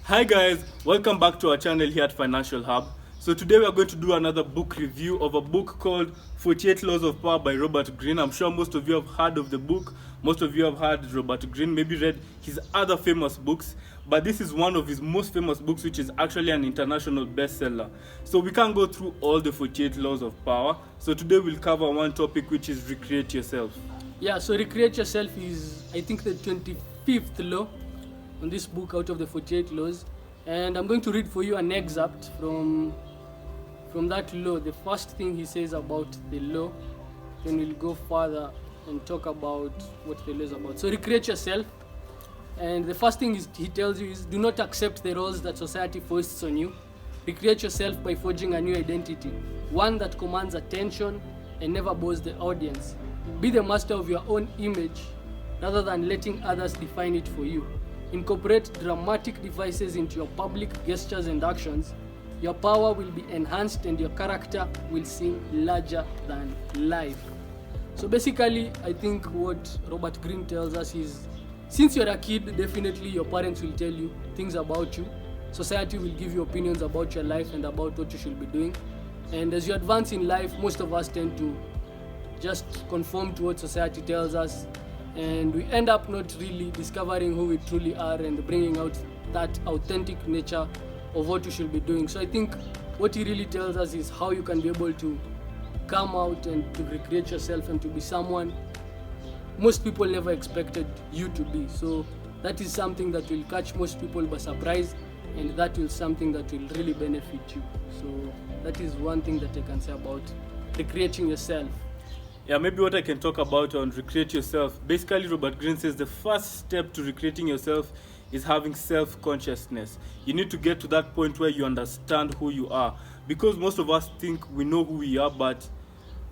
Hi guys, welcome back to our channel here at Financial Hub. So today we are going to do another book review of a book called 48 Laws of Power by Robert Greene. I'm sure most of you have heard of the book. Most of you have heard Robert Greene, maybe read his other famous books, but this is one of his most famous books, which is actually an international bestseller. So we can't go through all the 48 Laws of Power. So today we'll cover one topic, which is recreate yourself. Yeah, so recreate yourself is, I think, the 25th law on this book out of the 48 laws. And I'm going to read for you an excerpt from that law. The first thing he says about the law, then we'll go further and talk about what the law is about. So recreate yourself. And the first thing he tells you is, do not accept the roles that society foists on you. Recreate yourself by forging a new identity, one that commands attention and never bores the audience. Be the master of your own image rather than letting others define it for you. Incorporate dramatic devices into your public gestures and actions. Your power will be enhanced and your character will seem larger than life. So basically, I think what Robert Greene tells us is, since you're a kid, definitely your parents will tell you things about you. Society will give you opinions about your life and about what you should be doing. And as you advance in life, most of us tend to just conform to what society tells us, and we end up not really discovering who we truly are and bringing out that authentic nature of what you should be doing. So I think what he really tells us is how you can be able to come out and to recreate yourself and to be someone most people never expected you to be. So that is something that will catch most people by surprise, and that will something that will really benefit you. So that is one thing that I can say about recreating yourself. Yeah, maybe what I can talk about on recreate yourself. Basically, Robert Greene says the first step to recreating yourself is having self-consciousness. You need to get to that point where you understand who you are. Because most of us think we know who we are, but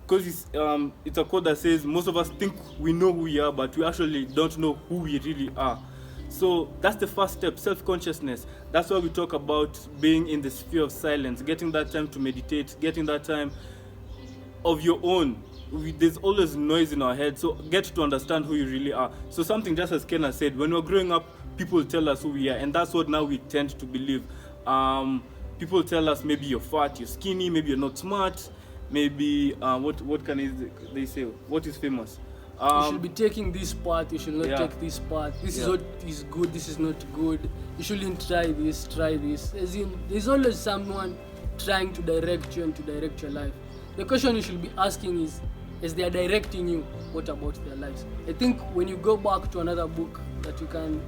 because it's a quote that says most of us think we know who we are, but we actually don't know who we really are. So that's the first step, self-consciousness. That's why we talk about being in the sphere of silence, getting that time to meditate, getting that time of your own. There's always noise in our head, so get to understand who you really are. So something just as Ken has said, when we're growing up, people tell us who we are, and that's what now we tend to believe. People tell us maybe you're fat, you're skinny, maybe you're not smart, maybe what can they say? What is famous? You should be taking this path, you should not take this path. This is what is good, this is not good. You shouldn't try this. As in, there's always someone trying to direct you and to direct your life. The question you should be asking is, as they are directing you, what about their lives? I think when you go back to another book that you can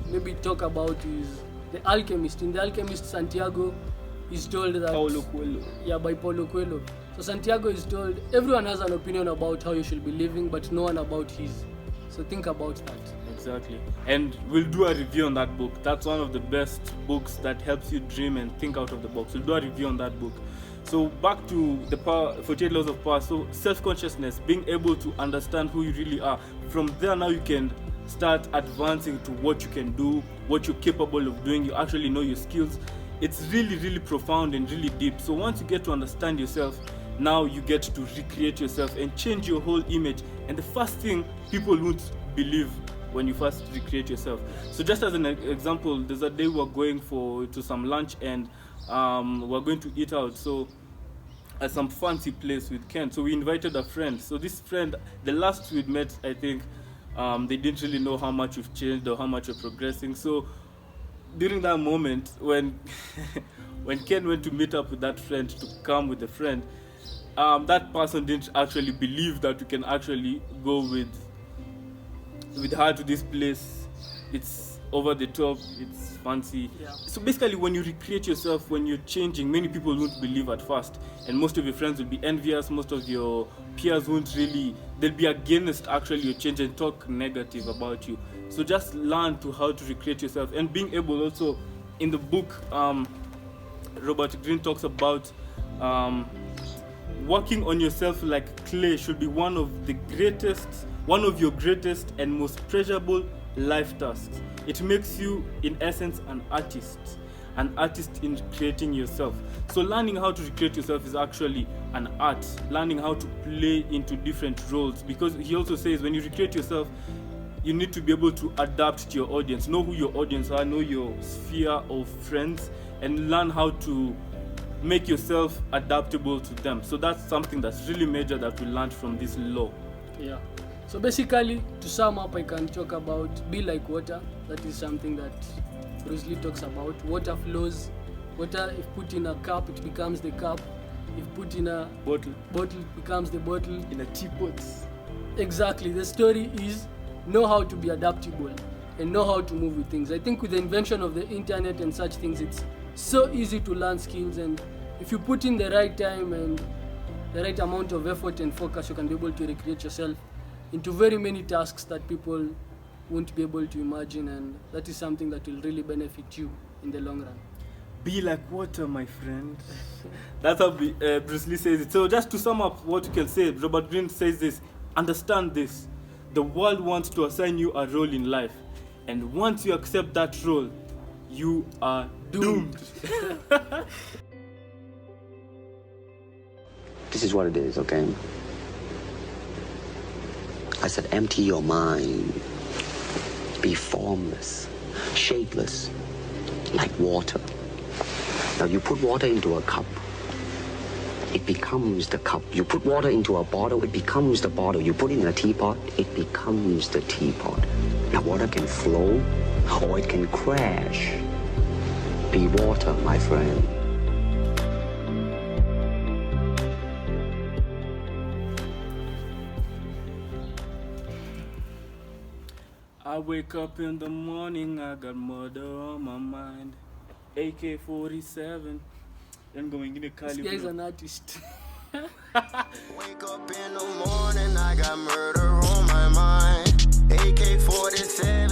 maybe talk about is The Alchemist. In The Alchemist, Santiago is told that... Paulo Coelho. Yeah, by Paulo Coelho. So Santiago is told, everyone has an opinion about how you should be living, but no one about his. So think about that. Exactly. And we'll do a review on that book. That's one of the best books that helps you dream and think out of the box. We'll do a review on that book. So back to the 48 Laws of Power. So self-consciousness, being able to understand who you really are. From there now you can start advancing to what you can do, what you're capable of doing. You actually know your skills. It's really, really profound and really deep. So once you get to understand yourself, now you get to recreate yourself and change your whole image. And the first thing people won't believe when you first recreate yourself. So just as an example, there's a day we're going to some lunch, and we're going to eat out. So at some fancy place with Ken. So we invited a friend. So this friend, the last we'd met, I think, they didn't really know how much we've changed or how much we're progressing. So during that moment, when when Ken went to meet up with that friend to come with a friend, that person didn't actually believe that we can actually go with her to this place. It's over the top, it's fancy. Yeah. So basically, when you recreate yourself, when you're changing, many people won't believe at first, and most of your friends will be envious. Most of your peers won't really, they'll be against actually your change and talk negative about you. So just learn to how to recreate yourself, and being able also, in the book, Robert Greene talks about working on yourself like clay should be one of your greatest and most pleasurable life tasks. It makes you, in essence, an artist in creating yourself. So learning how to recreate yourself is actually an art. Learning how to play into different roles, because he also says when you recreate yourself, you need to be able to adapt to your audience, know who your audience are, know your sphere of friends, and learn how to make yourself adaptable to them. So that's something that's really major that we learned from this law. Yeah. So basically, to sum up, I can talk about be like water. That is something that Bruce Lee talks about. Water flows. Water, if put in a cup, it becomes the cup. If put in a Bottle. it becomes the bottle. In a teapot. Exactly. The story is know how to be adaptable and know how to move with things. I think with the invention of the internet and such things, it's so easy to learn skills, and if you put in the right time and the right amount of effort and focus, you can be able to recreate yourself into very many tasks that people won't be able to imagine, and that is something that will really benefit you in the long run. Be like water, my friend. That's how Bruce Lee says it. So just to sum up what you can say, Robert Greene says this: understand this. The world wants to assign you a role in life, and once you accept that role, you are doomed. This is what it is, okay? I said empty your mind. Be formless, shapeless, like water. Now you put water into a cup, it becomes the cup. You put water into a bottle, it becomes the bottle. You put it in a teapot, it becomes the teapot. Now water can flow or it can crash. Be water, my friend. I wake up in the morning, I got murder on my mind. AK-47. Then going in the This guy is an artist. Wake up in the morning, I got murder on my mind. AK-47.